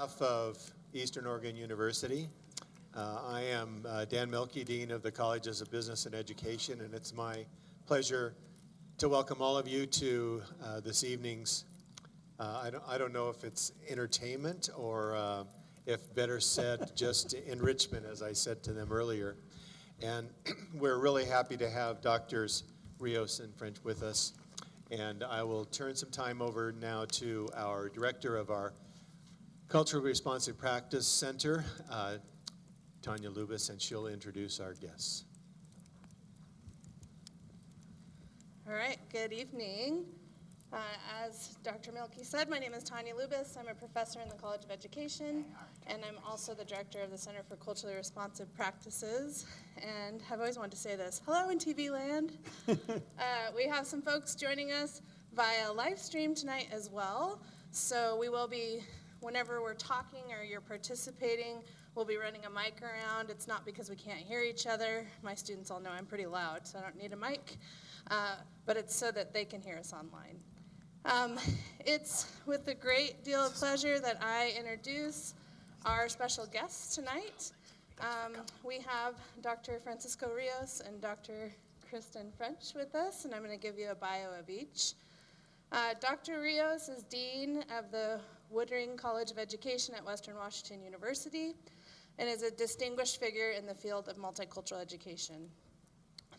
behalf of Eastern Oregon University, I am Dan Mielke, Dean of the Colleges of Business and Education, and it's my pleasure to welcome all of you to this evening's, I don't know if it's entertainment or if better said, just enrichment, as I said to them earlier. And we're really happy to have Doctors Rios and French with us. And I will turn some time over now to our director of our Culturally Responsive Practice Center, Tanya Lubis, and she'll introduce our guests. All right, good evening. As Dr. Mielke said, my name is Tanya Lubis. I'm a professor in the College of Education, and I'm also the director of the Center for Culturally Responsive Practices. And I've always wanted to say this. Hello in TV land. We have some folks joining us via live stream tonight as well. So we will be, whenever we're talking or you're participating, we'll be running a mic around. It's not because we can't hear each other. My students all know I'm pretty loud, so I don't need a mic. But it's so that they can hear us online. It's with a great deal of pleasure that I introduce our special guests tonight. We have Dr. Francisco Rios and Dr. Kristen French with us, and I'm going to give you a bio of each. Dr. Rios is Dean of the Woodring College of Education at Western Washington University and is a distinguished figure in the field of multicultural education.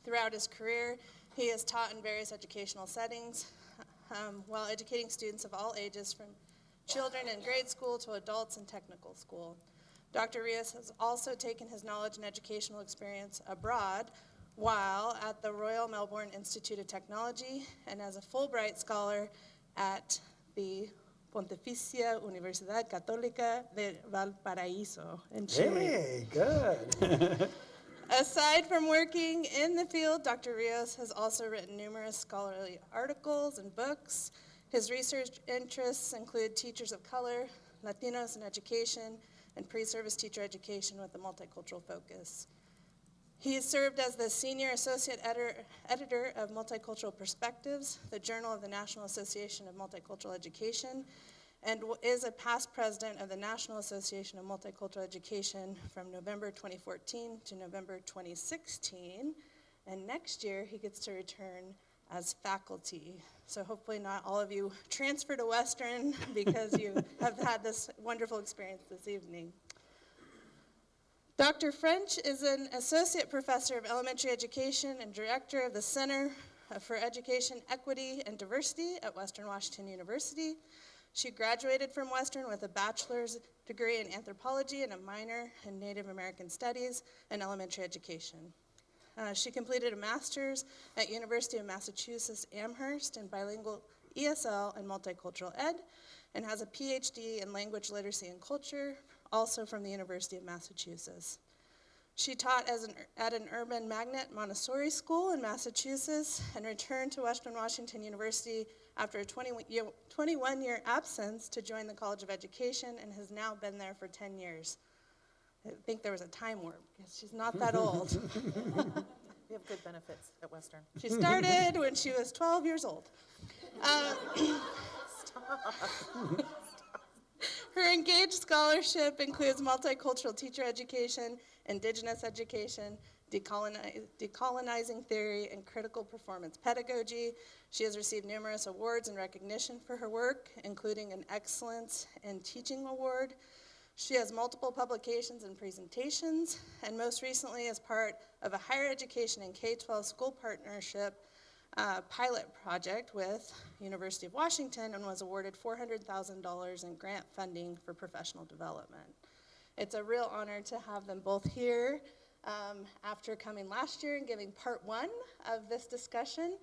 Throughout his career, he has taught in various educational settings while educating students of all ages, from children in grade school to adults in technical school. Dr. Rios has also taken his knowledge and educational experience abroad while at the Royal Melbourne Institute of Technology and as a Fulbright scholar at the Pontificia Universidad Católica de Valparaíso in Chile. Hey, good. Aside from working in the field, Dr. Rios has also written numerous scholarly articles and books. His research interests include teachers of color, Latinos in education, and pre-service teacher education with a multicultural focus. He has served as the Senior Associate Editor of Multicultural Perspectives, the Journal of the National Association of Multicultural Education, and is a past president of the National Association of Multicultural Education from November 2014 to November 2016. And next year, he gets to return as faculty. So hopefully not all of you transfer to Western because you have had this wonderful experience this evening. Dr. French is an associate professor of elementary education and director of the Center for Education, Equity, and Diversity at Western Washington University. She graduated from Western with a bachelor's degree in anthropology and a minor in Native American Studies and elementary education. She completed a master's at University of Massachusetts Amherst in bilingual ESL and multicultural ed, and has a PhD in language literacy and culture, also from the University of Massachusetts. She taught at an urban magnet Montessori school in Massachusetts and returned to Western Washington University after a 21-year absence to join the College of Education and has now been there for 10 years. I think there was a time warp because she's not that old. We have good benefits at Western. She started when she was 12 years old. Her engaged scholarship includes multicultural teacher education, indigenous education, decolonizing theory, and critical performance pedagogy. She has received numerous awards and recognition for her work, including an Excellence in Teaching Award. She has multiple publications and presentations, and most recently as part of a higher education and K-12 school partnership pilot project with University of Washington and was awarded $400,000 in grant funding for professional development. It's a real honor to have them both here after coming last year and giving part one of this discussion.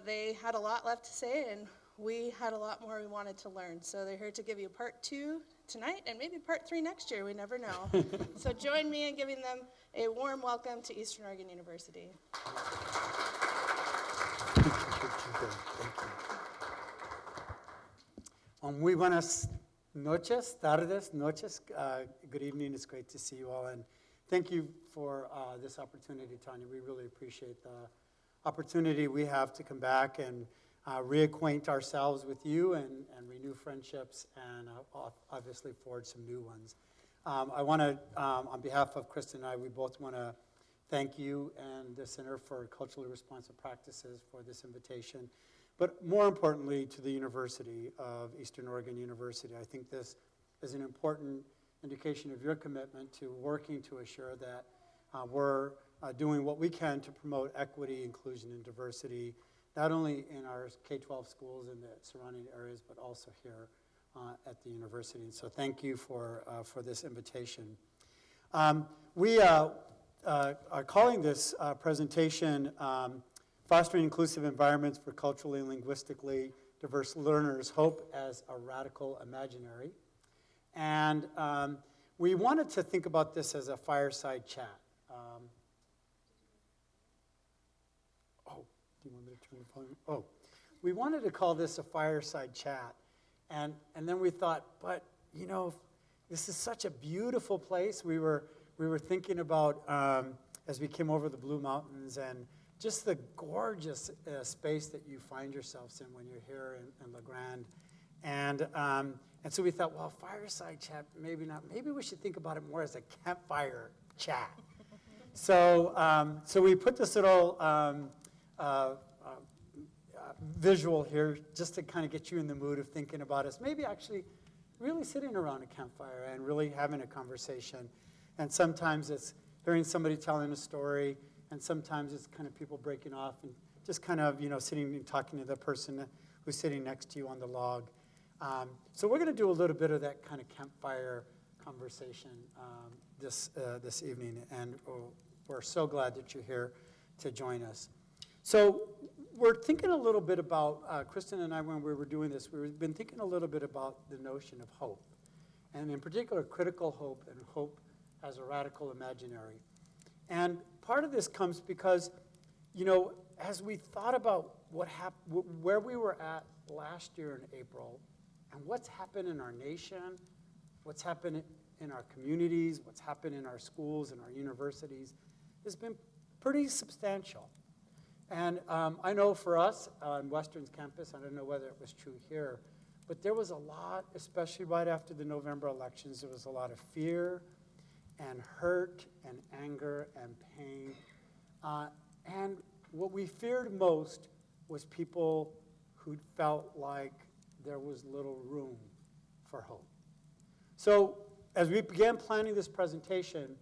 They had a lot left to say, and we had a lot more we wanted to learn. So they're here to give you part two tonight and maybe part three next year, we never know. So join me in giving them a warm welcome to Eastern Oregon University. Muy buenas noches, tardes, noches. Good evening. It's great to see you all. And thank you for this opportunity, Tanya. We really appreciate the opportunity we have to come back and reacquaint ourselves with you and renew friendships and obviously forge some new ones. I want to, on behalf of Kristen and I, we both want to thank you and the Center for Culturally Responsive Practices for this invitation. But more importantly, to the University of Eastern Oregon University. I think this is an important indication of your commitment to working to assure that we're doing what we can to promote equity, inclusion, and diversity, not only in our K-12 schools and the surrounding areas, but also here at the university. And so thank you for this invitation. We are calling this presentation Fostering Inclusive Environments for Culturally and Linguistically Diverse Learners, Hope as a Radical Imaginary. And we wanted to think about this as a fireside chat. Do you want me to turn the volume? Oh, we wanted to call this a fireside chat. And then we thought, but, you know, this is such a beautiful place. We were thinking about, as we came over the Blue Mountains, and just the gorgeous space that you find yourselves in when you're here in La Grande. And so we thought, well, fireside chat, maybe not. Maybe we should think about it more as a campfire chat. So we put this little visual here just to kind of get you in the mood of thinking about us. Maybe actually really sitting around a campfire and really having a conversation. And sometimes it's hearing somebody telling a story, and sometimes it's kind of people breaking off and just kind of, you know, sitting and talking to the person who's sitting next to you on the log. So we're going to do a little bit of that kind of campfire conversation this evening, and we're so glad that you're here to join us. So we're thinking a little bit about, Kristen and I, when we were doing this, we've been thinking a little bit about the notion of hope, and in particular critical hope and hope as a radical imaginary. And part of this comes because, you know, as we thought about where we were at last year in April, and what's happened in our nation, what's happened in our communities, what's happened in our schools and our universities, has been pretty substantial. And I know for us on Western's campus, I don't know whether it was true here, but there was a lot, especially right after the November elections, there was a lot of fear and hurt and anger and pain. And what we feared most was people who felt like there was little room for hope. So as we began planning this presentation,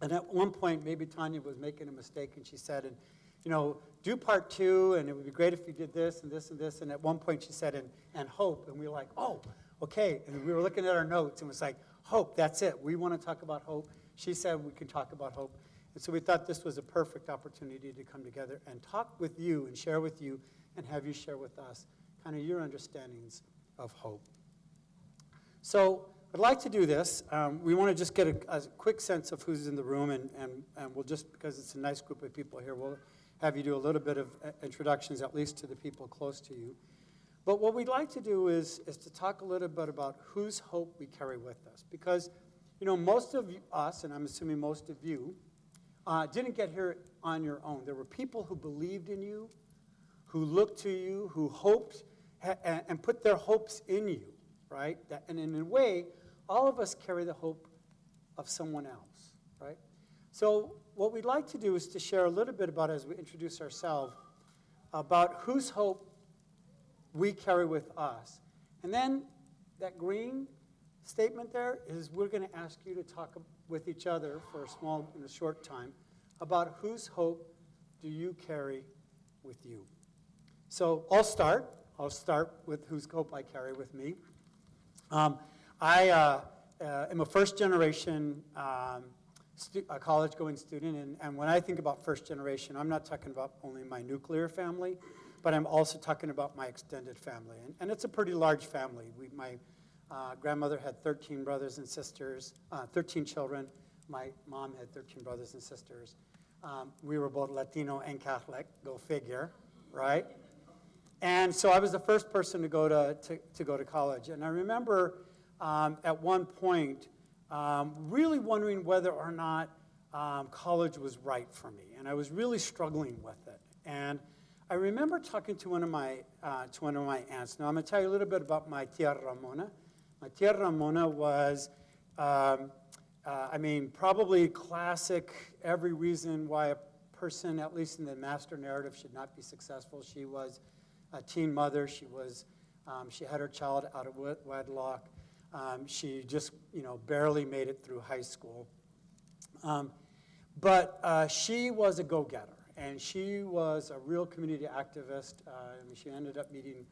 and at one point maybe Tanya was making a mistake and she said, and you know, do part 2, and it would be great if you did this and this and this. And at one point she said, and hope. And we were like, oh, okay. And we were looking at our notes and it was like, hope, that's it. We want to talk about hope. She said we can talk about hope. And so we thought this was a perfect opportunity to come together and talk with you and share with you and have you share with us kind of your understandings of hope. So I'd like to do this. We want to just get a quick sense of who's in the room, and we'll just, because it's a nice group of people here, we'll have you do a little bit of introductions, at least to the people close to you. But what we'd like to do is to talk a little bit about whose hope we carry with us. Because, you know, most of us, and I'm assuming most of you, didn't get here on your own. There were people who believed in you, who looked to you, who hoped and put their hopes in you, right? And in a way, all of us carry the hope of someone else, right? So what we'd like to do is to share a little bit about, as we introduce ourselves, about whose hope we carry with us. And then that green statement there is we're going to ask you to talk with each other for a short time about whose hope do you carry with you. So I'll start with whose hope I carry with me. I am a first-generation college-going student, and when I think about first generation, I'm not talking about only my nuclear family, but I'm also talking about my extended family, and it's a pretty large family. My grandmother had 13 brothers and sisters, 13 children. My mom had 13 brothers and sisters. We were both Latino and Catholic, go figure, right? And so I was the first person to go to college, and I remember at one point really wondering whether or not college was right for me, and I was really struggling with it. And I remember talking to one of my aunts. Now I'm going to tell you a little bit about my tia Ramona. My tia Ramona was, probably classic. Every reason why a person, at least in the master narrative, should not be successful. She was a teen mother. She had her child out of wedlock. She just, barely made it through high school. But she was a go-getter, and she was a real community activist. She ended up meeting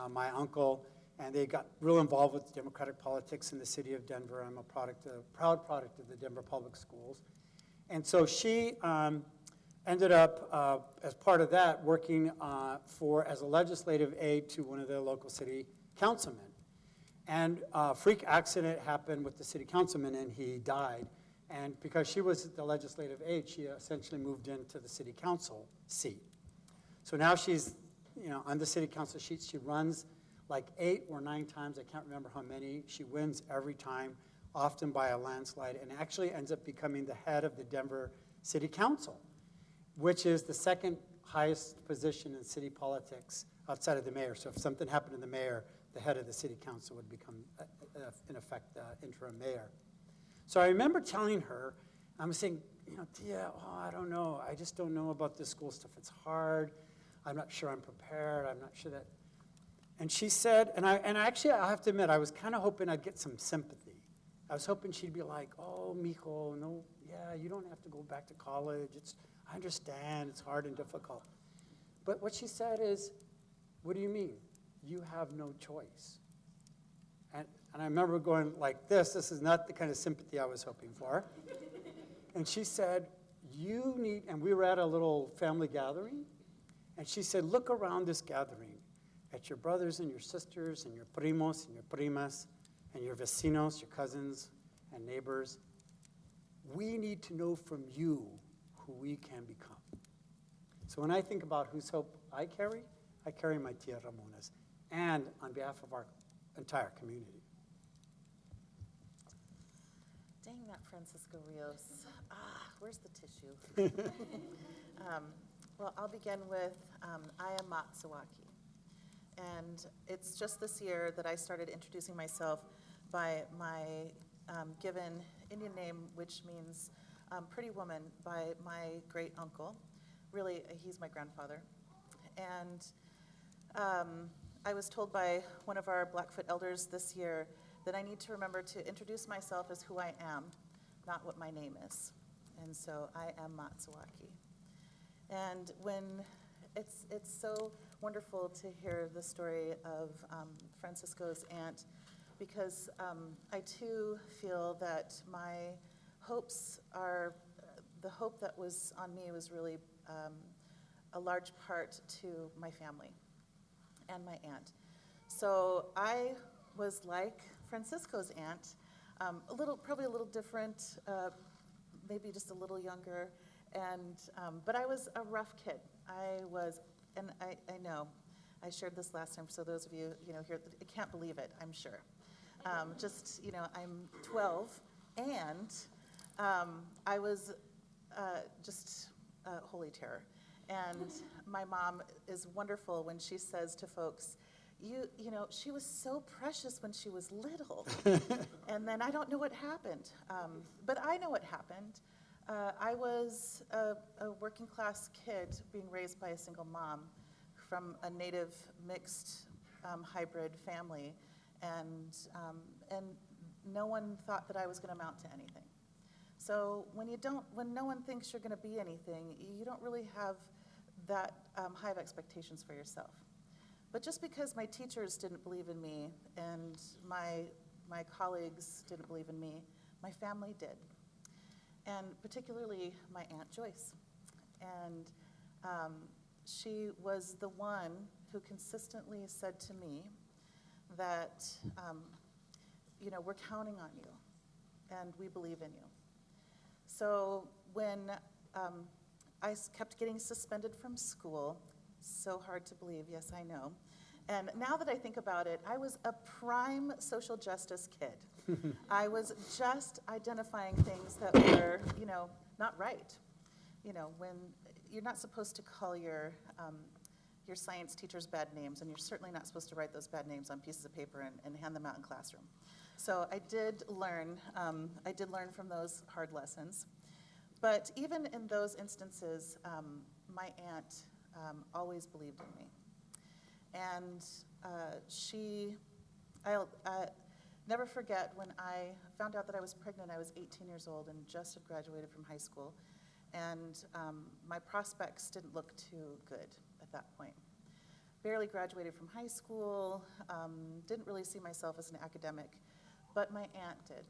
my uncle, and they got real involved with democratic politics in the city of Denver. I'm a proud product of the Denver Public Schools. And so she ended up, as part of that, working as a legislative aide to one of the local city councilmen. And a freak accident happened with the city councilman, and he died. And because she was the legislative aide, she essentially moved into the city council seat. So now she's, on the city council seat. She runs like 8 or 9 times. I can't remember how many. She wins every time, often by a landslide, and actually ends up becoming the head of the Denver City Council, which is the second highest position in city politics outside of the mayor. So if something happened to the mayor, the head of the city council would become, in effect, interim mayor. So I remember telling her, I'm saying, Tia, I don't know. I just don't know about this school stuff. It's hard. I'm not sure I'm prepared. I'm not sure that. And she said, and actually I have to admit, I was kind of hoping I'd get some sympathy. I was hoping she'd be like, oh, mijo, no, yeah, you don't have to go back to college. I understand, it's hard and difficult. But what she said is, what do you mean? You have no choice. And I remember going like this is not the kind of sympathy I was hoping for. And she said, and we were at a little family gathering, and she said, look around this gathering at your brothers and your sisters and your primos and your primas and your vecinos, your cousins and neighbors. We need to know from you who we can become. So when I think about whose hope I carry my tia Ramona's, and on behalf of our entire community. Dang that Francisco Rios. Where's the tissue? Well, I'll begin with I am Matsawaki. And it's just this year that I started introducing myself by my given Indian name, which means pretty woman, by my great uncle. Really, he's my grandfather. And I was told by one of our Blackfoot elders this year that I need to remember to introduce myself as who I am, not what my name is. And so I am Matsawaki. And when it's so wonderful to hear the story of Francisco's aunt, because I too feel that my hopes are, the hope that was on me was really a large part to my family and my aunt. So I was like Francisco's aunt, probably a little different, maybe just a little younger, but I was a rough kid. I was, and I know, I shared this last time, so those of you, here, can't believe it, I'm sure. I'm 12, and I was just holy terror. And my mom is wonderful when she says to folks, she was so precious when she was little. And then I don't know what happened. But I know what happened. I was a working class kid being raised by a single mom from a native mixed hybrid family. And no one thought that I was going to amount to anything. So when no one thinks you're going to be anything, you don't really have that high of expectations for yourself. But just because my teachers didn't believe in me and my colleagues didn't believe in me, my family did. And particularly my Aunt Joyce. And she was the one who consistently said to me that, we're counting on you and we believe in you. So when I kept getting suspended from school, so hard to believe, yes, I know. And now that I think about it, I was a prime social justice kid. I was just identifying things that were, not right. When you're not supposed to call your your science teacher's bad names, and you're certainly not supposed to write those bad names on pieces of paper and hand them out in classroom. So I did learn from those hard lessons. But even in those instances, my aunt always believed in me. And I'll never forget when I found out that I was pregnant. I was 18 years old and just had graduated from high school. And my prospects didn't look too good at that point. Barely graduated from high school, didn't really see myself as an academic, but my aunt did.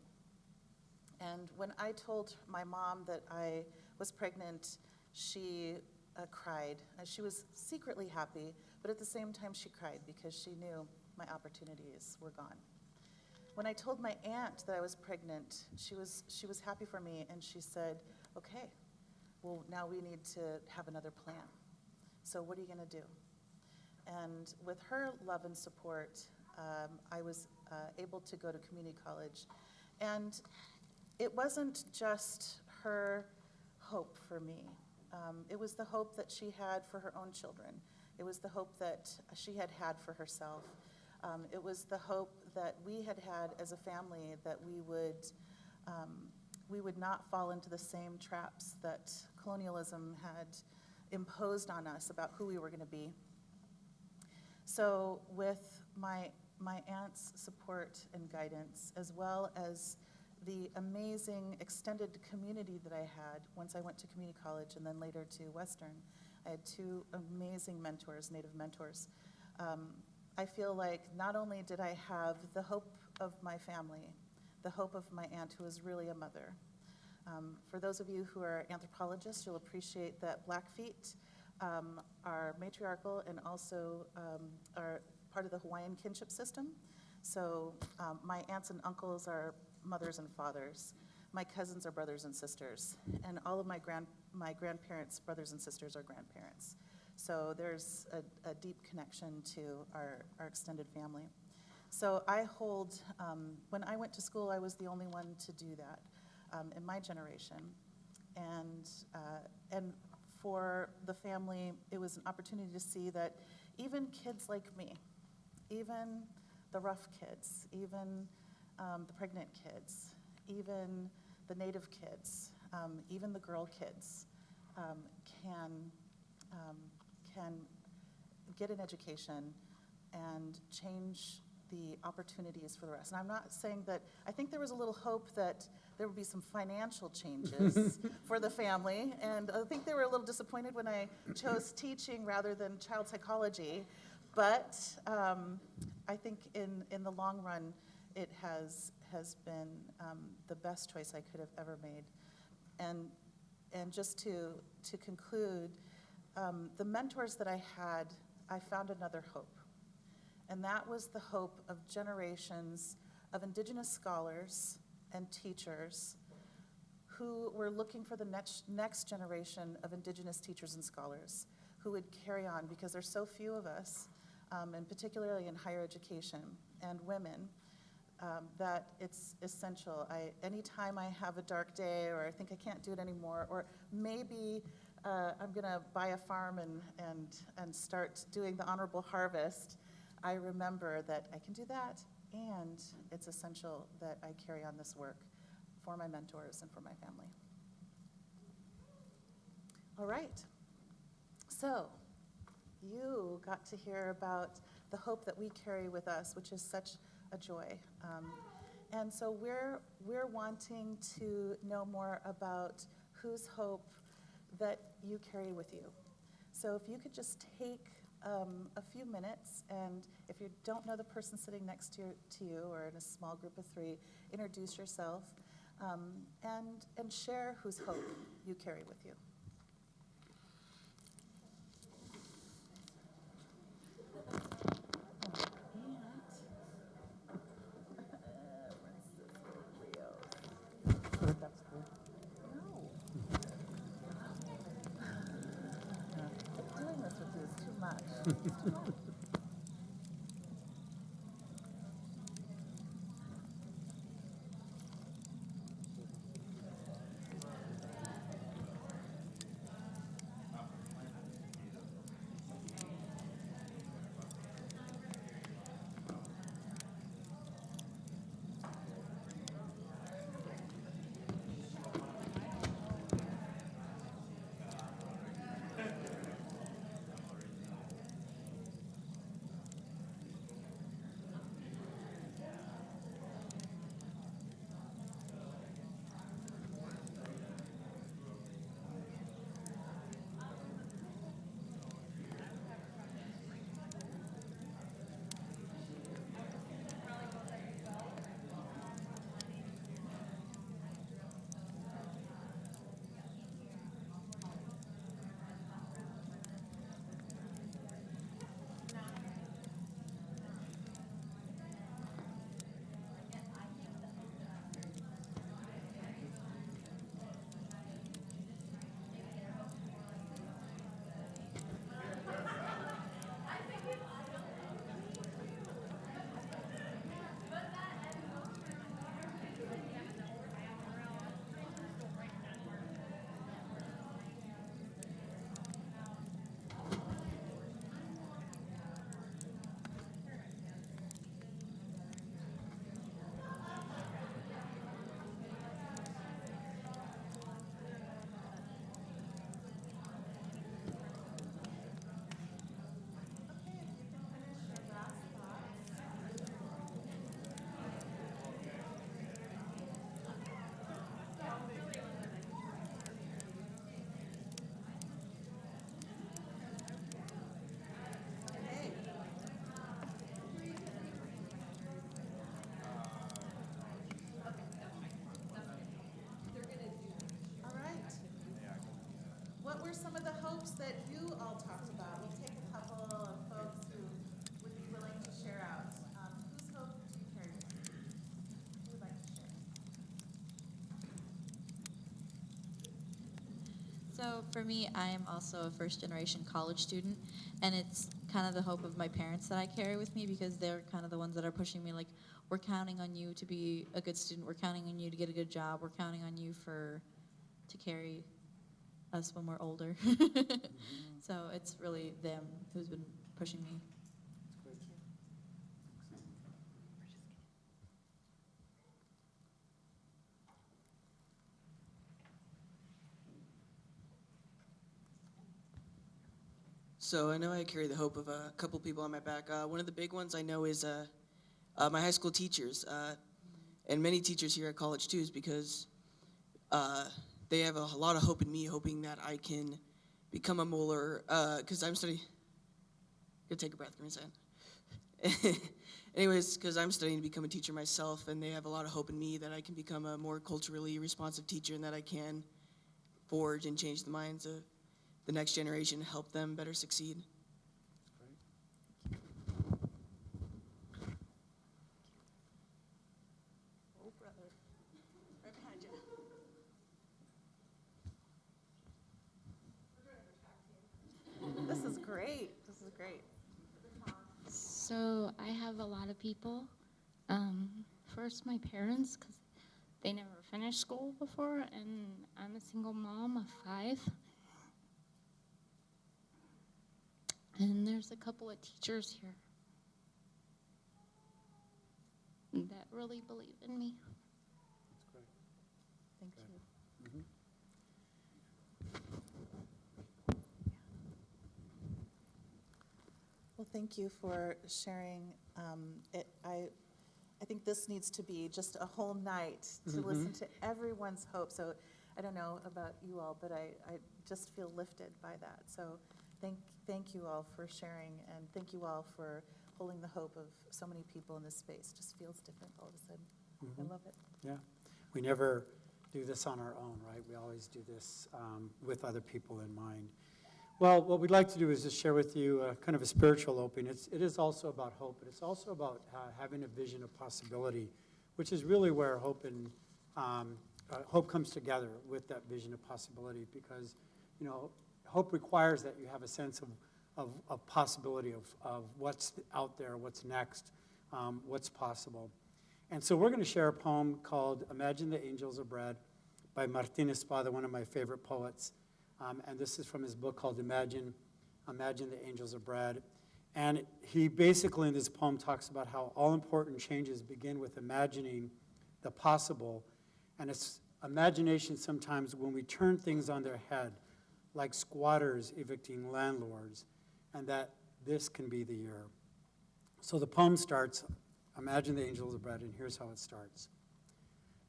And when I told my mom that I was pregnant, she cried. She was secretly happy, but at the same time she cried because she knew my opportunities were gone. When I told my aunt that I was pregnant, she was happy for me, and she said, okay, well, now we need to have another plan. So what are you gonna do? And with her love and support, I was able to go to community college. And it wasn't just her hope for me. It was the hope that she had for her own children. It was the hope that she had had for herself. It was the hope that we had as a family, that we would not fall into the same traps that colonialism had imposed on us about who we were going to be. So with my aunt's support and guidance, as well as the amazing extended community that I had once I went to community college and then later to Western, I had two amazing mentors, Native mentors. I feel like not only did I have the hope of my family, the hope of my aunt, who was really a mother. For those of you who are anthropologists, you'll appreciate that Blackfeet are matriarchal and also are part of the Hawaiian kinship system. So my aunts and uncles are mothers and fathers. My cousins are brothers and sisters. And all of my grandparents' brothers and sisters are grandparents. So there's a deep connection to our extended family. So I hold, when I went to school, I was the only one to do that in my generation. And for the family, it was an opportunity to see that even kids like me, even the rough kids, even the pregnant kids, even the Native kids, even the girl kids can get an education and change the opportunities for the rest. And I'm not saying that, I think there was a little hope that there would be some financial changes for the family, and I think they were a little disappointed when I chose teaching rather than child psychology, but I think in the long run, it has been the best choice I could have ever made. And just to conclude, the mentors that I had, I found another hope. And that was the hope of generations of Indigenous scholars and teachers who were looking for the next generation of Indigenous teachers and scholars who would carry on, because there's so few of us, and particularly in higher education and women, that it's essential. Anytime I have a dark day, or I think I can't do it anymore, or maybe I'm gonna buy a farm and start doing the honorable harvest, I remember that I can do that, and it's essential that I carry on this work for my mentors and for my family. All right, so you got to hear about the hope that we carry with us, which is such a joy. And so we're wanting to know more about whose hope that you carry with you. So if you could just take a few minutes, and if you don't know the person sitting next to you or in a small group of three, introduce yourself and share whose hope you carry with you. Doing this with you is too much. what were some of the hopes that you all talked about? We'll take a couple of folks who would be willing to share out. Whose hope do you carry? Who would like to share? So for me, I am also a first-generation college student, and it's kind of the hope of my parents that I carry with me because they're kind of the ones that are pushing me, like, we're counting on you to be a good student, we're counting on you to get a good job, we're counting on you to carry us when we're older. So it's really them who's been pushing me. So I know I carry the hope of a couple people on my back. One of the big ones I know is my high school teachers, and many teachers here at college too, is because they have a lot of hope in me, hoping that I can become a molar, because I'm studying. Go take a breath, give me a second. Anyways, because I'm studying to become a teacher myself, and they have a lot of hope in me that I can become a more culturally responsive teacher and that I can forge and change the minds of the next generation, help them better succeed. Oh, brother. Right behind you. This is great. This is great. So I have a lot of people. First, my parents, because they never finished school before, and I'm a single mom of 5. And there's a couple of teachers here that really believe in me. Thank you. Well, thank you for sharing. I think this needs to be just a whole night to listen to everyone's hope. So I don't know about you all, but I just feel lifted by that. So thank you all for sharing, and thank you all for holding the hope of so many people in this space. Just feels different all of a sudden. I love it. Yeah, we never do this on our own, right? We always do this with other people in mind. Well, what we'd like to do is just share with you kind of a spiritual opening. It is also about hope, but it's also about having a vision of possibility, which is really where hope and hope comes together with that vision of possibility, because, you know, hope requires that you have a sense of possibility of what's out there, what's next, what's possible. And so we're going to share a poem called Imagine the Angels Are Bread by Martin Espada, one of my favorite poets. And this is from his book called Imagine the Angels Are Bread. And he basically in this poem talks about how all important changes begin with imagining the possible. And it's imagination sometimes when we turn things on their head, like squatters evicting landlords, and that this can be the year. So the poem starts, Imagine the Angels Are Bread, and here's how it starts.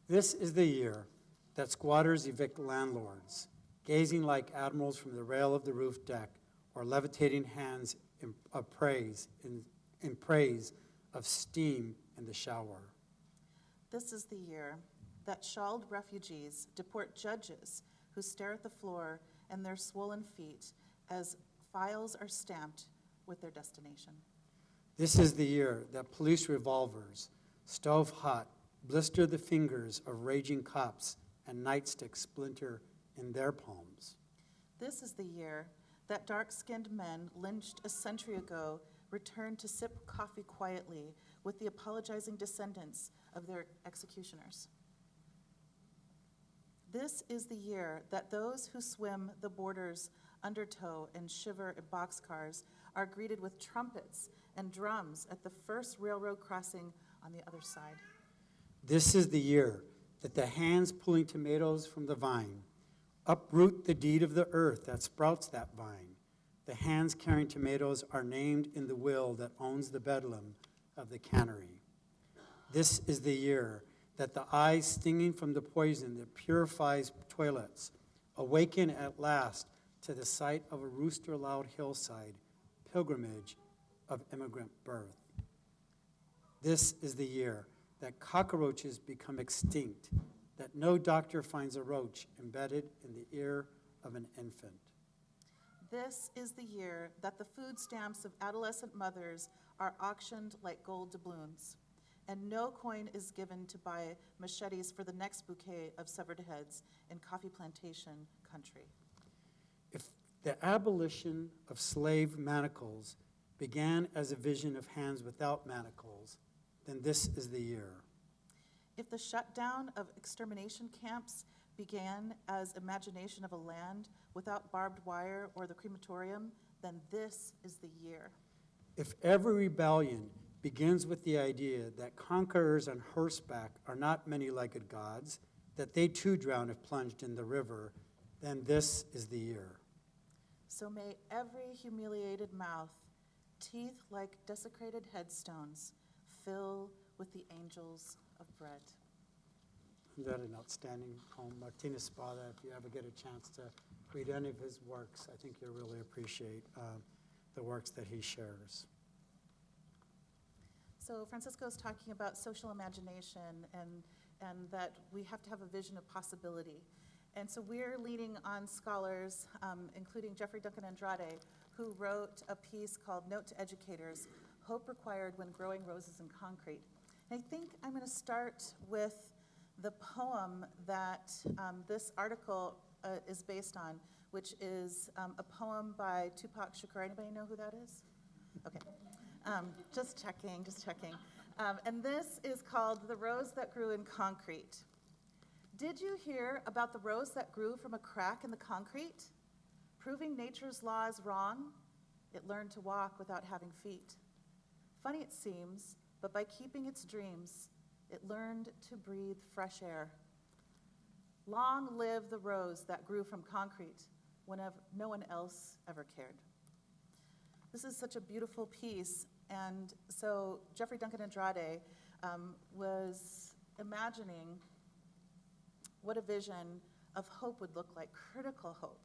This is the year that squatters evict landlords, gazing like admirals from the rail of the roof deck, or levitating hands in praise of steam in the shower. This is the year that shawled refugees deport judges who stare at the floor and their swollen feet as files are stamped with their destination. This is the year that police revolvers, stove hot, blister the fingers of raging cops and nightsticks splinter in their palms. This is the year that dark-skinned men lynched a century ago returned to sip coffee quietly with the apologizing descendants of their executioners. This is the year that those who swim the borders undertow and shiver at boxcars are greeted with trumpets and drums at the first railroad crossing on the other side. This is the year that the hands pulling tomatoes from the vine uproot the deed of the earth that sprouts that vine. The hands carrying tomatoes are named in the will that owns the bedlam of the cannery. This is the year that the eyes stinging from the poison that purifies toilets awaken at last to the sight of a rooster-loud hillside, pilgrimage of immigrant birth. This is the year that cockroaches become extinct, that no doctor finds a roach embedded in the ear of an infant. this is the year that the food stamps of adolescent mothers are auctioned like gold doubloons, and no coin is given to buy machetes for the next bouquet of severed heads in coffee plantation country. If the abolition of slave manacles began as a vision of hands without manacles, then this is the year. If the shutdown of extermination camps began as imagination of a land without barbed wire or the crematorium, then this is the year. If every rebellion begins with the idea that conquerors on horseback are not many-legged gods, that they too drown if plunged in the river, then this is the year. So may every humiliated mouth, teeth like desecrated headstones, fill with the angels of bread. Isn't that an outstanding poem? Martina Spada, if you ever get a chance to read any of his works, I think you'll really appreciate the works that he shares. So Francisco's talking about social imagination and that we have to have a vision of possibility. And so we're leaning on scholars, including Jeffrey Duncan Andrade, who wrote a piece called Note to Educators, Hope Required When Growing Roses in Concrete. And I think I'm going to start with the poem that this article is based on, which is a poem by Tupac Shakur. Anybody know who that is? Okay. Just checking. And this is called The Rose That Grew in Concrete. Did you hear about the rose that grew from a crack in the concrete? Proving nature's laws wrong, it learned to walk without having feet. Funny it seems, but by keeping its dreams, it learned to breathe fresh air. Long live the rose that grew from concrete when no one else ever cared. This is such a beautiful piece, and so Jeffrey Duncan Andrade was imagining what a vision of hope would look like, critical hope.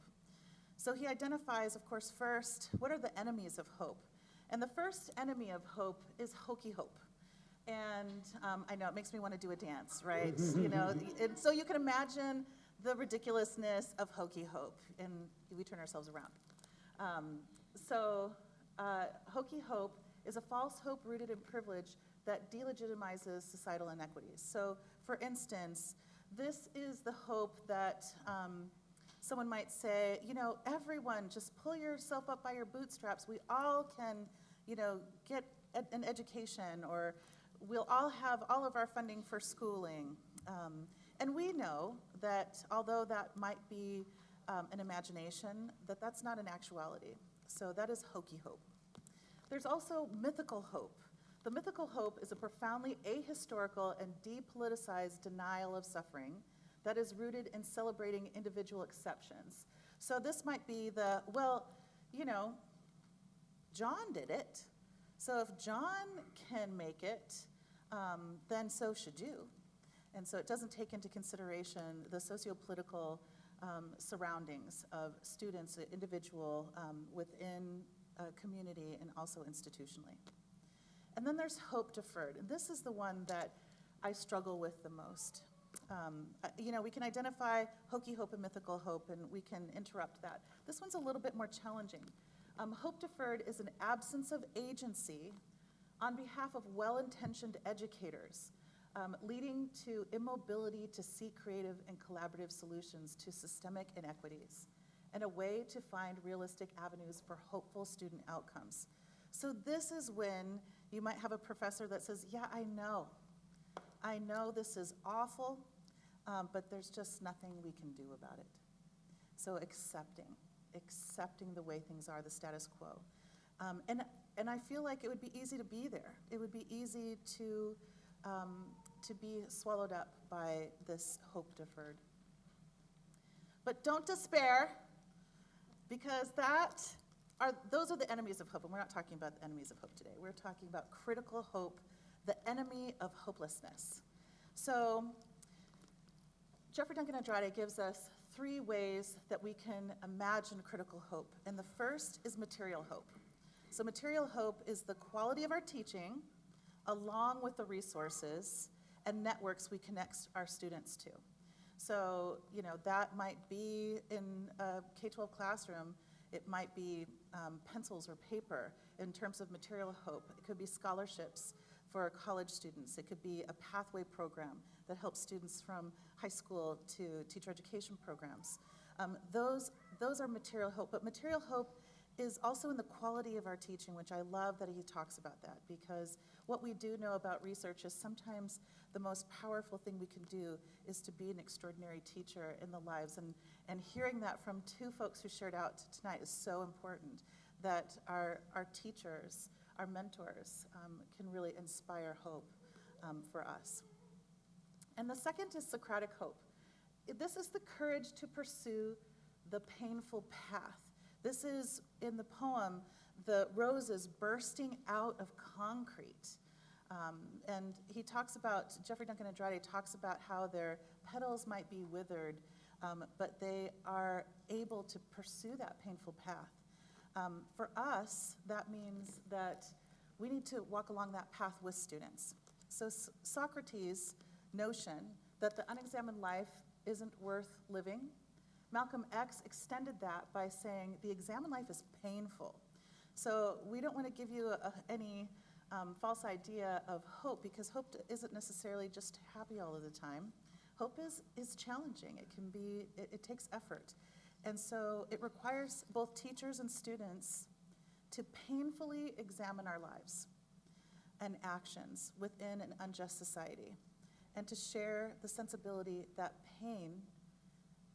So he identifies, of course, first, what are the enemies of hope? And the first enemy of hope is hokey hope. And I know it makes me want to do a dance, right? And so you can imagine the ridiculousness of hokey hope, and we turn ourselves around. Hokey hope is a false hope rooted in privilege that delegitimizes societal inequities. So, for instance, this is the hope that someone might say, everyone, just pull yourself up by your bootstraps. We all can, get an education, or we'll all have all of our funding for schooling. And we know that although that might be an imagination, that's not an actuality. So that is hokey hope. There's also mythical hope. The mythical hope is a profoundly ahistorical and depoliticized denial of suffering that is rooted in celebrating individual exceptions. So this might be John did it. So if John can make it, then so should you. And so it doesn't take into consideration the socio-political surroundings of students, an individual within a community, and also institutionally. And then there's hope deferred. And this is the one that I struggle with the most. We can identify hokey hope and mythical hope, and we can interrupt that. This one's a little bit more challenging. Hope deferred is an absence of agency on behalf of well-intentioned educators, leading to immobility to seek creative and collaborative solutions to systemic inequities, and a way to find realistic avenues for hopeful student outcomes. So this is when you might have a professor that says, yeah, I know this is awful, but there's just nothing we can do about it. So accepting the way things are, the status quo. And I feel like it would be easy to be there. It would be easy to be swallowed up by this hope deferred. But don't despair, because those are the enemies of hope, and we're not talking about the enemies of hope today. We're talking about critical hope, the enemy of hopelessness. So Jeffrey Duncan Andrade gives us 3 ways that we can imagine critical hope, and the first is material hope. So material hope is the quality of our teaching, along with the resources and networks we connect our students to. So, that might be in a K-12 classroom, It might be pencils or paper. In terms of material hope, it could be scholarships for college students. It could be a pathway program that helps students from high school to teacher education programs. Those are material hope, but material hope is also in the quality of our teaching, which I love that he talks about that, because what we do know about research is sometimes the most powerful thing we can do is to be an extraordinary teacher in the lives. And hearing that from two folks who shared out tonight is so important, that our teachers, our mentors, can really inspire hope for us. And the second is Socratic hope. This is the courage to pursue the painful path. This is, in the poem, the roses bursting out of concrete. And he talks about, Jeffrey Duncan Andrade talks about how their petals might be withered, but they are able to pursue that painful path. For us, that means that we need to walk along that path with students. So Socrates' notion that the unexamined life isn't worth living, Malcolm X extended that by saying the examined life is painful. So we don't want to give you any false idea of hope, because hope isn't necessarily just happy all of the time. Hope is challenging. It can be, it takes effort. And so it requires both teachers and students to painfully examine our lives and actions within an unjust society, and to share the sensibility that pain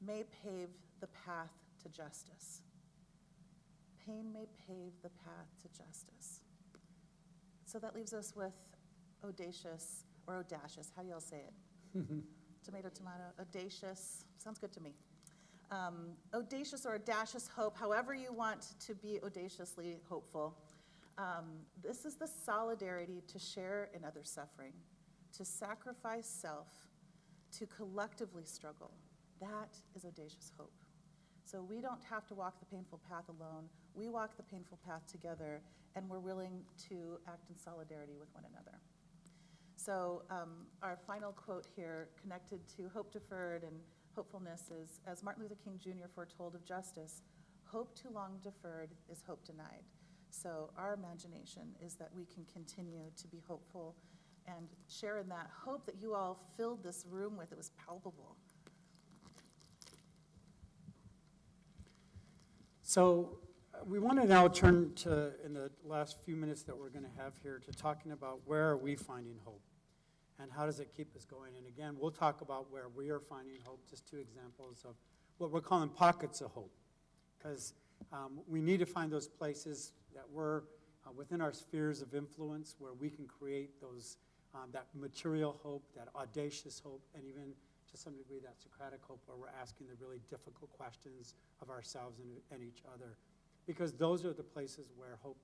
may pave the path to justice. Pain may pave the path to justice. So that leaves us with audacious, or audacious, how do y'all say it? Tomato, tomato, audacious, sounds good to me. Audacious or audacious hope, however you want to be audaciously hopeful. This is the solidarity to share in others' suffering, to sacrifice self, to collectively struggle. That is audacious hope. So we don't have to walk the painful path alone. We walk the painful path together, and we're willing to act in solidarity with one another. So our final quote here, connected to hope deferred and hopefulness, is, as Martin Luther King Jr. foretold of justice, hope too long deferred is hope denied. So our imagination is that we can continue to be hopeful and share in that hope that you all filled this room with. It was palpable. So we want to now turn to, in the last few minutes that we're going to have here, to talking about where are we finding hope and how does it keep us going. And again, we'll talk about where we are finding hope, just two examples of what we're calling pockets of hope, because we need to find those places that we're within our spheres of influence where we can create those, that material hope, that audacious hope, and even to some degree that Socratic hope, where we're asking the really difficult questions of ourselves and each other, because those are the places where hope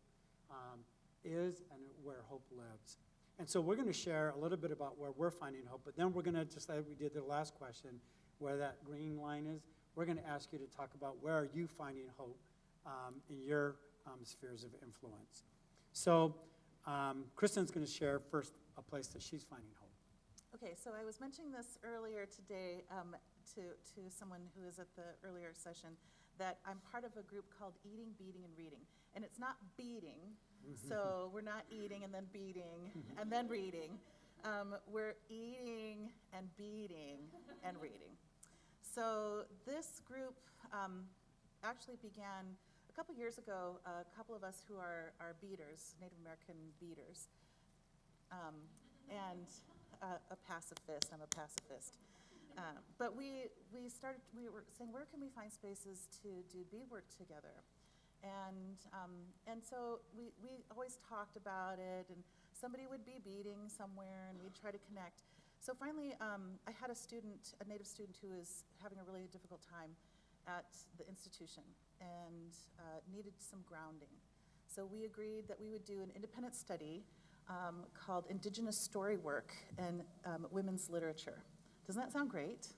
is and where hope lives. And so we're going to share a little bit about where we're finding hope, but then we're going to, just like we did the last question, where that green line is, we're going to ask you to talk about where are you finding hope in your spheres of influence. So Kristen's going to share first a place that she's finding hope. Okay, so I was mentioning this earlier today to someone who was at the earlier session, that I'm part of a group called Eating, Beating, and Reading. And it's not beating, so we're not eating and then beating and then reading. We're eating and beating and reading. So this group actually began a couple years ago. A couple of us who are beaters, Native American beaters, and a pacifist. I'm a pacifist. But we were saying, where can we find spaces to do bead work together? And so we always talked about it, and somebody would be beading somewhere, and we'd try to connect. So finally, I had a Native student who was having a really difficult time at the institution and needed some grounding. So we agreed that we would do an independent study called Indigenous Story Work and Women's Literature. Doesn't that sound great?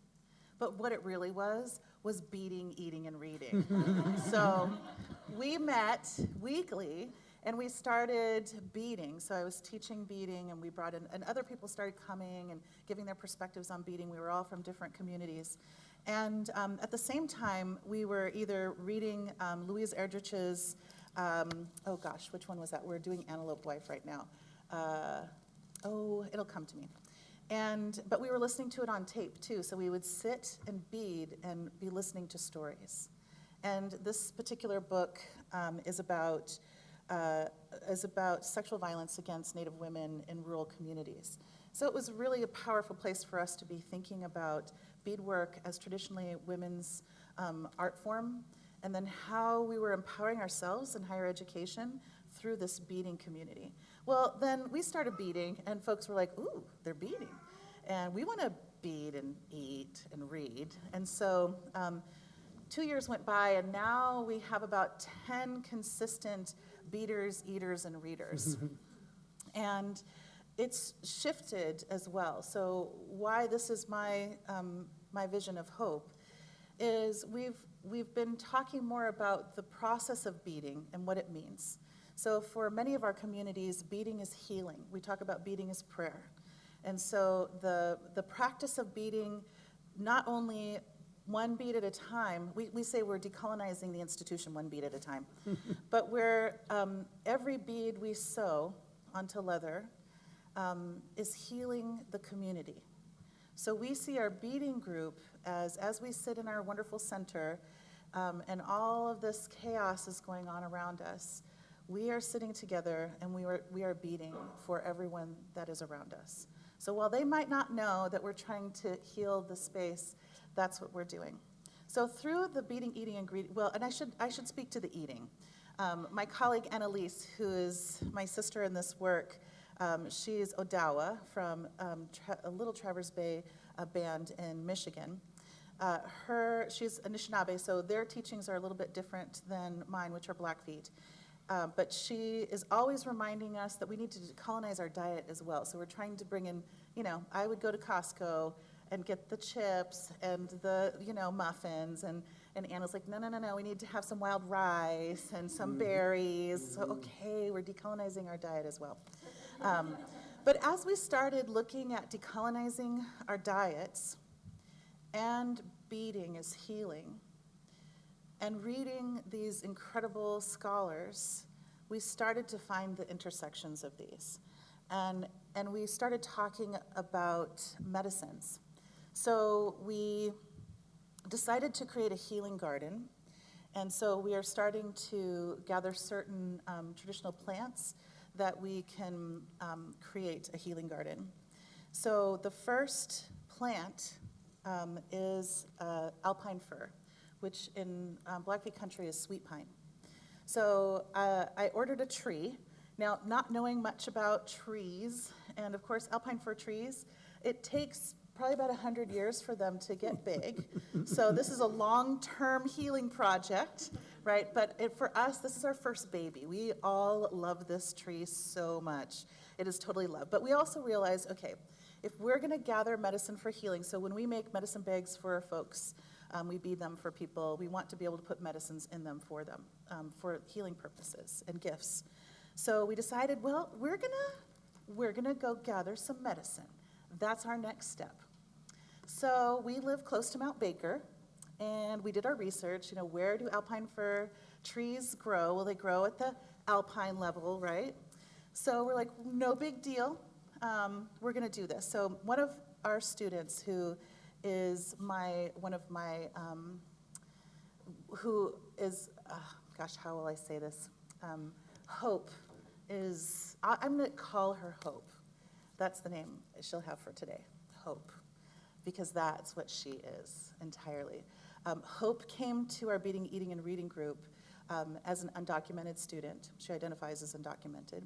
But what it really was beating, eating, and reading. So we met weekly, and we started beading. So I was teaching beading, and we brought in, and other people started coming and giving their perspectives on beading. We were all from different communities. And at the same time, we were either reading Louise Erdrich's, oh gosh, which one was that? We're doing Antelope Wife right now. It'll come to me. But we were listening to it on tape too, so we would sit and bead and be listening to stories. And this particular book is about sexual violence against Native women in rural communities. So it was really a powerful place for us to be thinking about beadwork as traditionally women's art form, and then how we were empowering ourselves in higher education through this beading community. Well, then we started beading, and folks were like, ooh, they're beading. And we want to bead and eat and read. And so 2 years went by, and now we have about 10 consistent beaders, eaters, and readers. And it's shifted as well. So why this is my vision of hope is we've been talking more about the process of beading and what it means. So for many of our communities, beading is healing. We talk about beading as prayer. And so the practice of beading, not only one bead at a time, we say we're decolonizing the institution one bead at a time, but where every bead we sew onto leather is healing the community. So we see our beading group as we sit in our wonderful center and all of this chaos is going on around us, we are sitting together and we are beading for everyone that is around us. So while they might not know that we're trying to heal the space, that's what we're doing. So through the beading, eating, and greeting, well, and I should speak to the eating. My colleague Annalise, who is my sister in this work, she's Odawa from a little Traverse Bay band in Michigan. She's Anishinaabe, so their teachings are a little bit different than mine, which are Blackfeet. But she is always reminding us that we need to colonize our diet as well. So we're trying to bring in, I would go to Costco and get the chips and the, muffins. And Anna's like, no, we need to have some wild rice and some berries. So, okay, we're decolonizing our diet as well. But as we started looking at decolonizing our diets and beading as healing, and reading these incredible scholars, we started to find the intersections of these. And we started talking about medicines. So we decided to create a healing garden. And so we are starting to gather certain traditional plants that we can create a healing garden. So the first plant is alpine fir, which in Blackfeet country is sweet pine. So I ordered a tree. Now, not knowing much about trees, and of course alpine fir trees, it takes probably about 100 years for them to get big. So this is a long-term healing project, right? But for us, this is our first baby. We all love this tree so much. It is totally loved. But we also realize, okay, if we're gonna gather medicine for healing, so when we make medicine bags for our folks, we bead them for people. We want to be able to put medicines in them for for healing purposes and gifts. So we decided, well, we're gonna go gather some medicine. That's our next step. So we live close to Mount Baker, and we did our research. Where do alpine fir trees grow? Well, they grow at the alpine level, right? So we're like, no big deal. We're gonna do this. So one of our students who is who is, gosh, how will I say this? Hope is, I'm gonna call her Hope. That's the name she'll have for today, Hope, because that's what she is entirely. Hope came to our beading, eating, and reading group as an undocumented student. She identifies as undocumented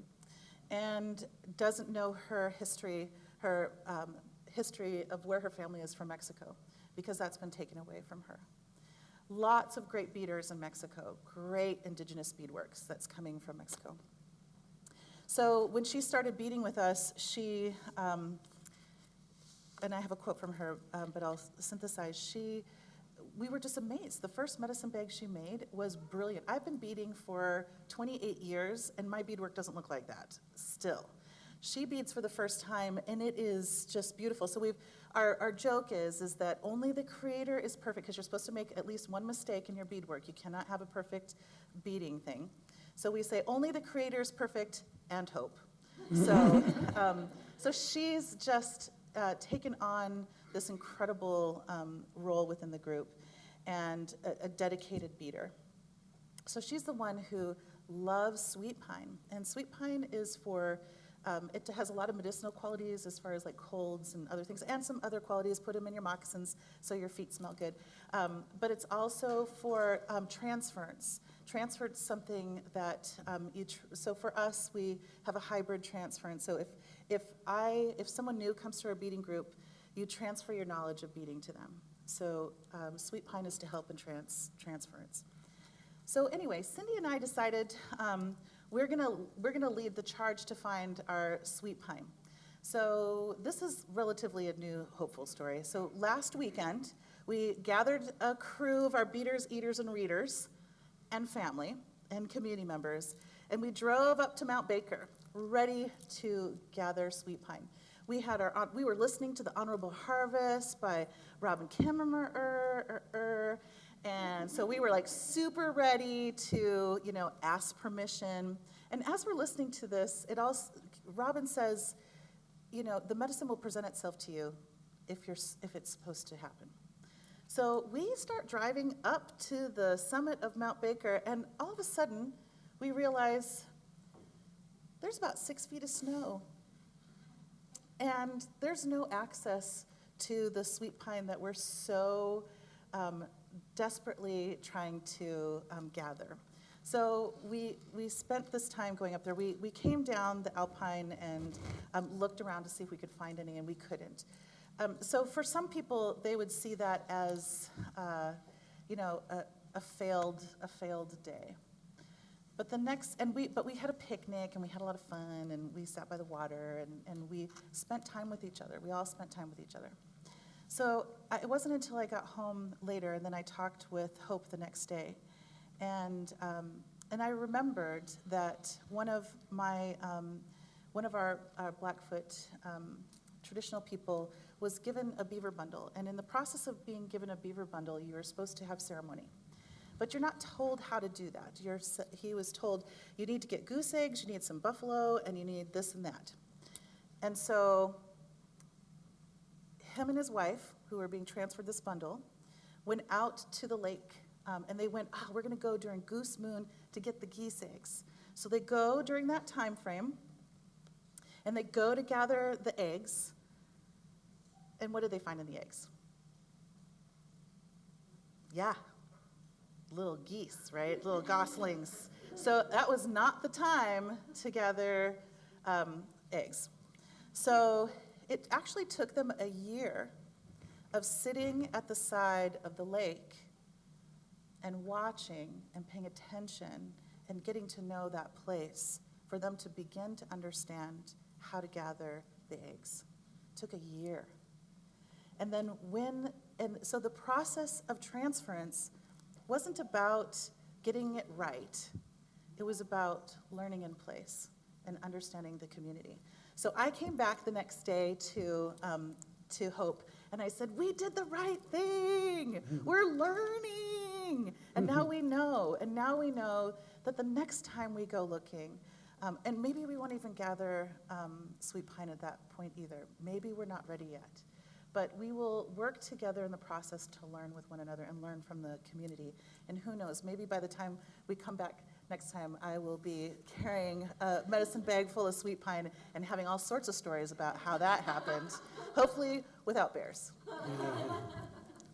and doesn't know her history, history of where her family is from Mexico, because that's been taken away from her. Lots of great beaders in Mexico, great indigenous beadworks that's coming from Mexico. So when she started beading with us, she, and I have a quote from her, but I'll synthesize, we were just amazed. The first medicine bag she made was brilliant. I've been beading for 28 years, and my beadwork doesn't look like that, still. She beads for the first time, and it is just beautiful. So our joke is that only the creator is perfect, because you're supposed to make at least one mistake in your beadwork. You cannot have a perfect beading thing. So we say only the creator is perfect, and hope. So, so she's just taken on this incredible role within the group, and a dedicated beader. So she's the one who loves sweet pine, and sweet pine is for, it has a lot of medicinal qualities as far as like colds and other things, and some other qualities. Put them in your moccasins so your feet smell good. But it's also for transference. Transference something that so for us, we have a hybrid transference. So if someone new comes to our beading group, you transfer your knowledge of beading to them. So sweet pine is to help in transference. So anyway, Cindy and I decided we're gonna lead the charge to find our sweet pine. So this is relatively a new, hopeful story. So last weekend, we gathered a crew of our beaters, eaters, and readers, and family, and community members, and we drove up to Mount Baker, ready to gather sweet pine. We were listening to The Honorable Harvest by Robin Kimmerer, and so we were like super ready to, ask permission. And as we're listening to this, Robin says, the medicine will present itself to you if it's supposed to happen. So we start driving up to the summit of Mount Baker, and all of a sudden, we realize there's about 6 feet of snow. And there's no access to the sweet pine that we're so desperately trying to gather. So we spent this time going up there. We came down the Alpine and looked around to see if we could find any, and we couldn't. So for some people, they would see that as a failed day. But we had a picnic, and we had a lot of fun, and we sat by the water, and we spent time with each other. We all spent time with each other. So it wasn't until I got home later, and then I talked with Hope the next day, and I remembered that one of our Blackfoot traditional people was given a beaver bundle, and in the process of being given a beaver bundle, you are supposed to have ceremony. But you're not told how to do that. He was told, you need to get goose eggs, you need some buffalo, and you need this and that. And so him and his wife, who were being transferred this bundle, went out to the lake, and they went, we're going to go during goose moon to get the geese eggs. So they go during that time frame, and they go to gather the eggs. And what did they find in the eggs? Yeah. Little geese, right? Little goslings. So that was not the time to gather eggs. So it actually took them a year of sitting at the side of the lake and watching and paying attention and getting to know that place for them to begin to understand how to gather the eggs. It took a year. And then so the process of transference wasn't about getting it right. It was about learning in place and understanding the community. So I came back the next day to Hope, and I said, we did the right thing. We're learning. And now we know. And now we know that the next time we go looking, and maybe we won't even gather sweet pine at that point either. Maybe we're not ready yet. But we will work together in the process to learn with one another and learn from the community. And who knows, maybe by the time we come back next time, I will be carrying a medicine bag full of sweet pine and having all sorts of stories about how that happened, hopefully without bears.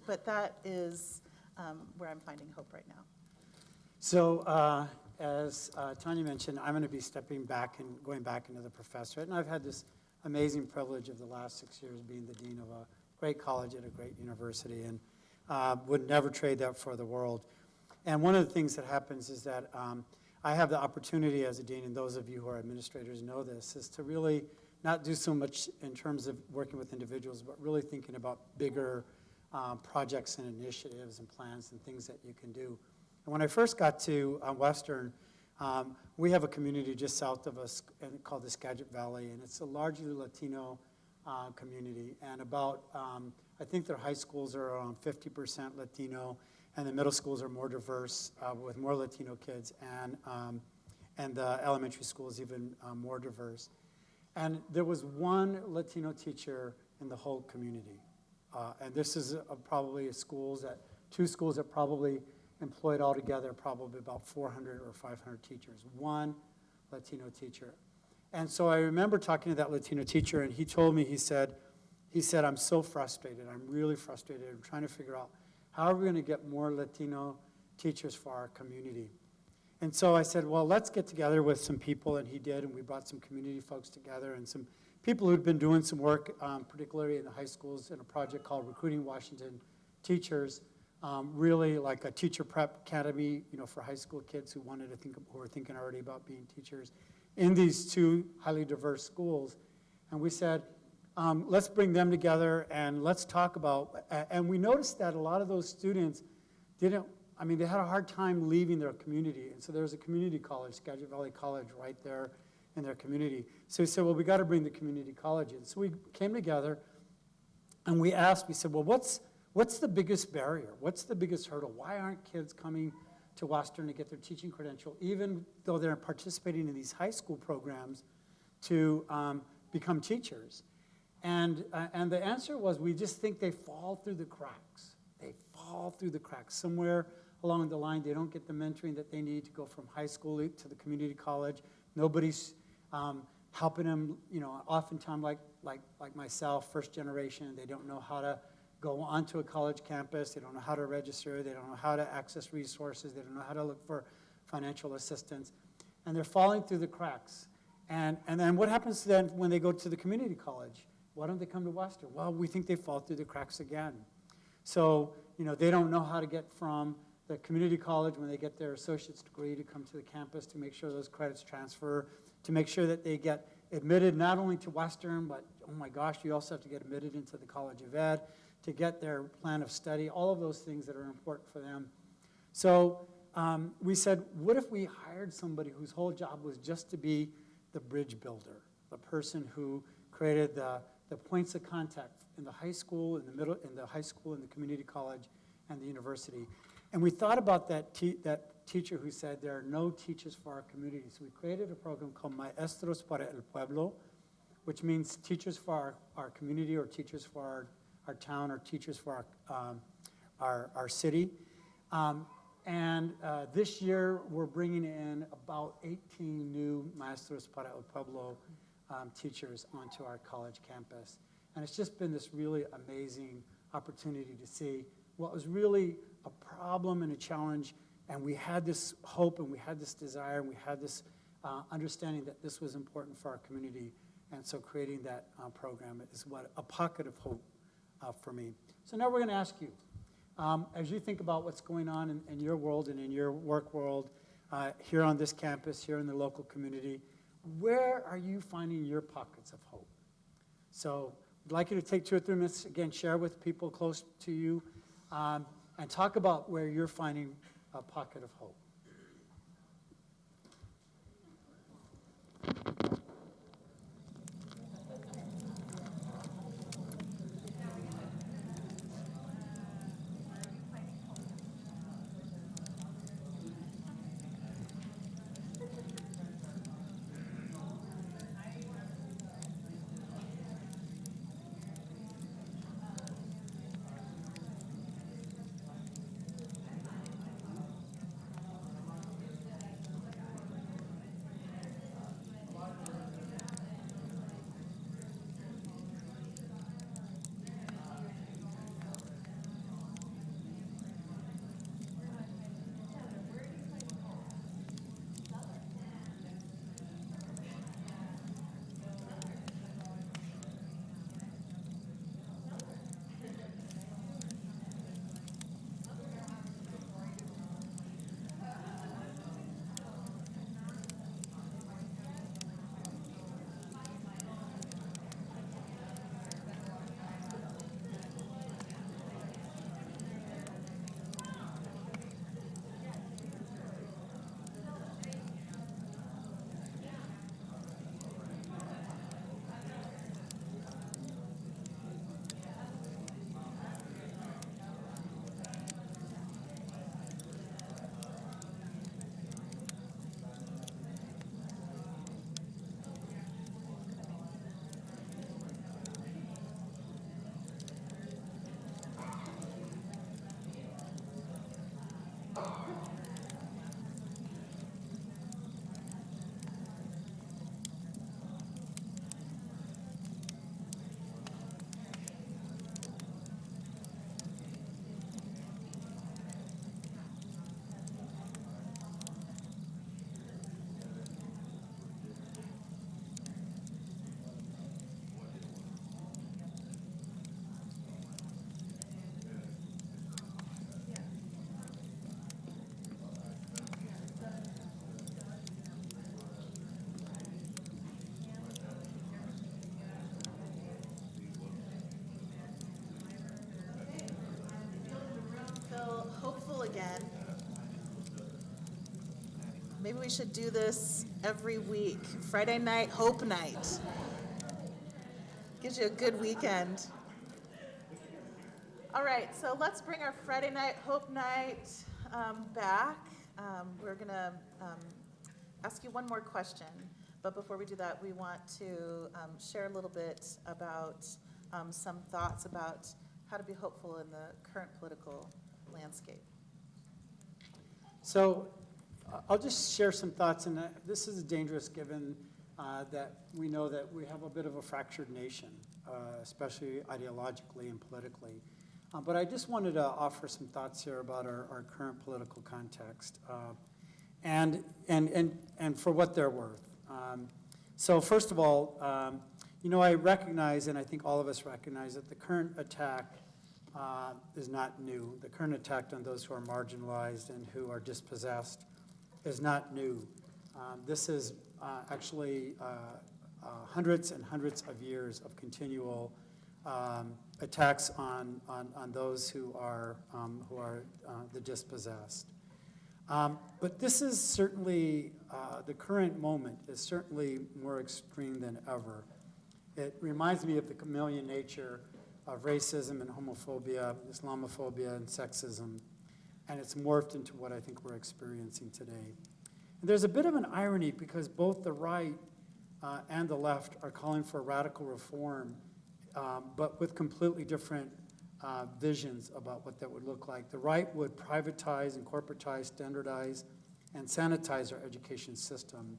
But that is where I'm finding hope right now. So as Tanya mentioned, I'm going to be stepping back and going back into the professorate. And I've had this amazing privilege of the last 6 years being the dean of a great college at a great university, and would never trade that for the world. And one of the things that happens is that I have the opportunity as a dean, and those of you who are administrators know this, is to really not do so much in terms of working with individuals, but really thinking about bigger projects and initiatives and plans and things that you can do. And when I first got to Western, We have a community just south of us called the Skagit Valley, and it's a largely Latino community. And about, I think their high schools are around 50% Latino, and the middle schools are more diverse with more Latino kids, and the elementary school is even more diverse. And there was one Latino teacher in the whole community. And this is probably two schools that probably employed altogether probably about 400 or 500 teachers, one Latino teacher. And so I remember talking to that Latino teacher, and he told me, he said, I'm so frustrated. I'm really frustrated. I'm trying to figure out how are we going to get more Latino teachers for our community. And so I said, well, let's get together with some people, and he did, and we brought some community folks together and some people who'd been doing some work, particularly in the high schools, in a project called Recruiting Washington Teachers, really like a teacher prep academy, for high school kids who were thinking already about being teachers in these two highly diverse schools. And we said, let's bring them together and let's talk about, and we noticed that a lot of those students they had a hard time leaving their community. And so there was a community college, Skagit Valley College, right there in their community. So we said, well, we got to bring the community college in. So we came together and we said, well, what's the biggest barrier? What's the biggest hurdle? Why aren't kids coming to Western to get their teaching credential, even though they're participating in these high school programs to become teachers? And the answer was, we just think they fall through the cracks. They fall through the cracks. Somewhere along the line, they don't get the mentoring that they need to go from high school to the community college. Nobody's helping them, oftentimes like myself, first generation, they don't know how to go onto a college campus, they don't know how to register, they don't know how to access resources, they don't know how to look for financial assistance, and they're falling through the cracks. And then what happens to them when they go to the community college? Why don't they come to Western? Well, we think they fall through the cracks again. So, they don't know how to get from the community college when they get their associate's degree to come to the campus to make sure those credits transfer, to make sure that they get admitted not only to Western, but, oh my gosh, you also have to get admitted into the College of Ed, to get their plan of study, all of those things that are important for them. So we said, what if we hired somebody whose whole job was just to be the bridge builder, the person who created the points of contact in the high school, in the high school, in the community college, and the university. And we thought about that teacher who said there are no teachers for our community. So we created a program called Maestros para el Pueblo, which means teachers for our community, or teachers for our town, or teachers for our city. And this year, we're bringing in about 18 new Maestros para el Pueblo teachers onto our college campus. And it's just been this really amazing opportunity to see what was really a problem and a challenge. And we had this hope, and we had this desire, and we had this understanding that this was important for our community. And so creating that program is a pocket of hope for me. So now we're going to ask you, as you think about what's going on in your world and in your work world, here on this campus, here in the local community, where are you finding your pockets of hope? So I'd like you to take 2 or 3 minutes, again, share with people close to you, and talk about where you're finding a pocket of hope. Maybe we should do this every week. Friday night, Hope Night. Gives you a good weekend. All right, so let's bring our Friday night, Hope Night back. We're going to ask you one more question. But before we do that, we want to share a little bit about some thoughts about how to be hopeful in the current political landscape. So I'll just share some thoughts, and this is dangerous given that we know that we have a bit of a fractured nation, especially ideologically and politically. But I just wanted to offer some thoughts here about our current political context, and for what they're worth. So first of all, I recognize, and I think all of us recognize, that the current attack is not new. The current attack on those who are marginalized and who are dispossessed is not new. This is actually hundreds and hundreds of years of continual attacks on those who are the dispossessed. But this is certainly, the current moment is certainly more extreme than ever. It reminds me of the chameleon nature of racism and homophobia, Islamophobia and sexism, and it's morphed into what I think we're experiencing today. And there's a bit of an irony because both the right and the left are calling for radical reform, but with completely different visions about what that would look like. The right would privatize and corporatize, standardize, and sanitize our education system.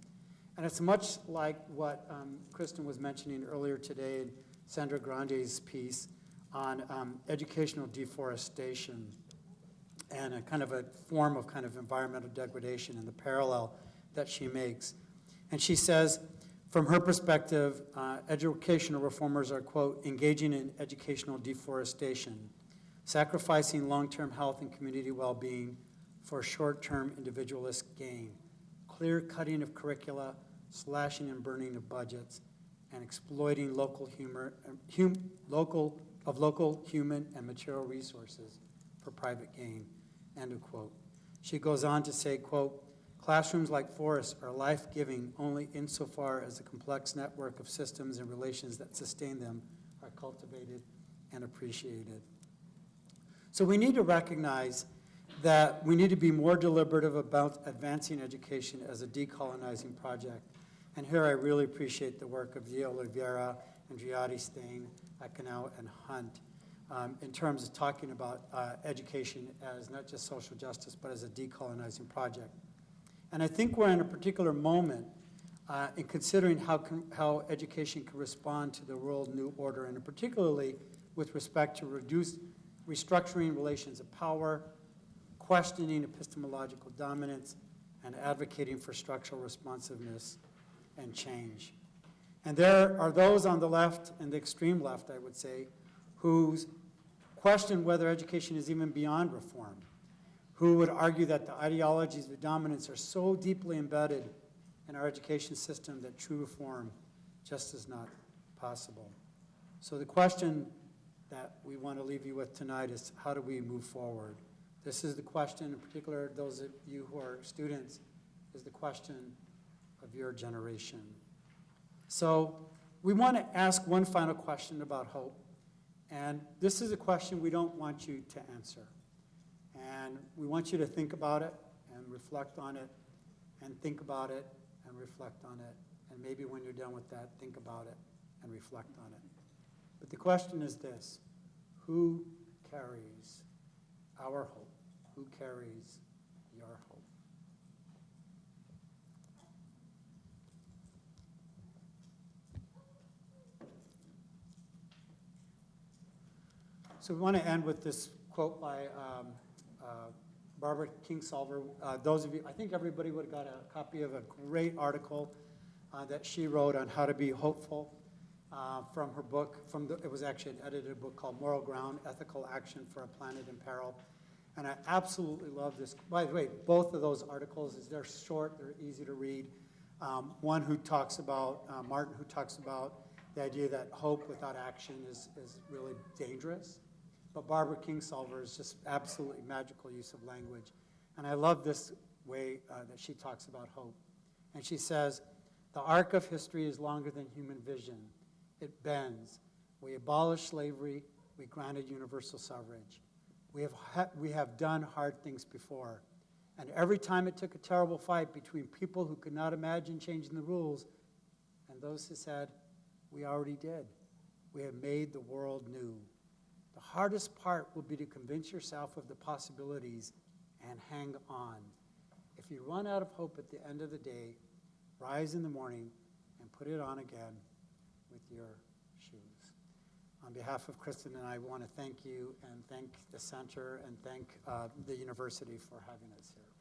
And it's much like what Kristen was mentioning earlier today in Sandra Grande's piece on educational deforestation and a kind of a form of kind of environmental degradation and the parallel that she makes. And she says, from her perspective, educational reformers are, quote, engaging in educational deforestation, sacrificing long-term health and community well-being for short-term individualist gain, clear cutting of curricula, slashing and burning of budgets, and exploiting local human and material resources for private gain, end of quote. She goes on to say, quote, classrooms like forests are life-giving only insofar as the complex network of systems and relations that sustain them are cultivated and appreciated. So we need to recognize that we need to be more deliberative about advancing education as a decolonizing project. And here I really appreciate the work of Via Oliveira, Andriotti, Stain, Akinau, and Hunt in terms of talking about education as not just social justice, but as a decolonizing project. And I think we're in a particular moment in considering how education can respond to the world new order, and particularly with respect to restructuring relations of power, questioning epistemological dominance, and advocating for structural responsiveness and change. And there are those on the left, and the extreme left, I would say, who question whether education is even beyond reform, who would argue that the ideologies of dominance are so deeply embedded in our education system that true reform just is not possible. So the question that we want to leave you with tonight is, how do we move forward? This is the question, in particular, those of you who are students, is the question of your generation. So we want to ask one final question about hope, and this is a question we don't want you to answer. And we want you to think about it and reflect on it, and think about it and reflect on it, and maybe when you're done with that, think about it and reflect on it. But the question is this: who carries our hope? Who carries your hope? So we want to end with this quote by Barbara Kingsolver. Those of you, I think everybody would have got a copy of a great article that she wrote on how to be hopeful from her book. It was actually an edited book called Moral Ground, Ethical Action for a Planet in Peril. And I absolutely love this. By the way, both of those articles, they're short, they're easy to read. One who talks about, Martin, who talks about the idea that hope without action is really dangerous. But Barbara Kingsolver is just absolutely magical use of language. And I love this way that she talks about hope. And she says, the arc of history is longer than human vision. It bends. We abolished slavery. We granted universal suffrage. We have done hard things before. And every time it took a terrible fight between people who could not imagine changing the rules and those who said, we already did. We have made the world new. The hardest part will be to convince yourself of the possibilities and hang on. If you run out of hope at the end of the day, rise in the morning and put it on again with your shoes. On behalf of Kristen and I want to thank you and thank the center and thank the university for having us here.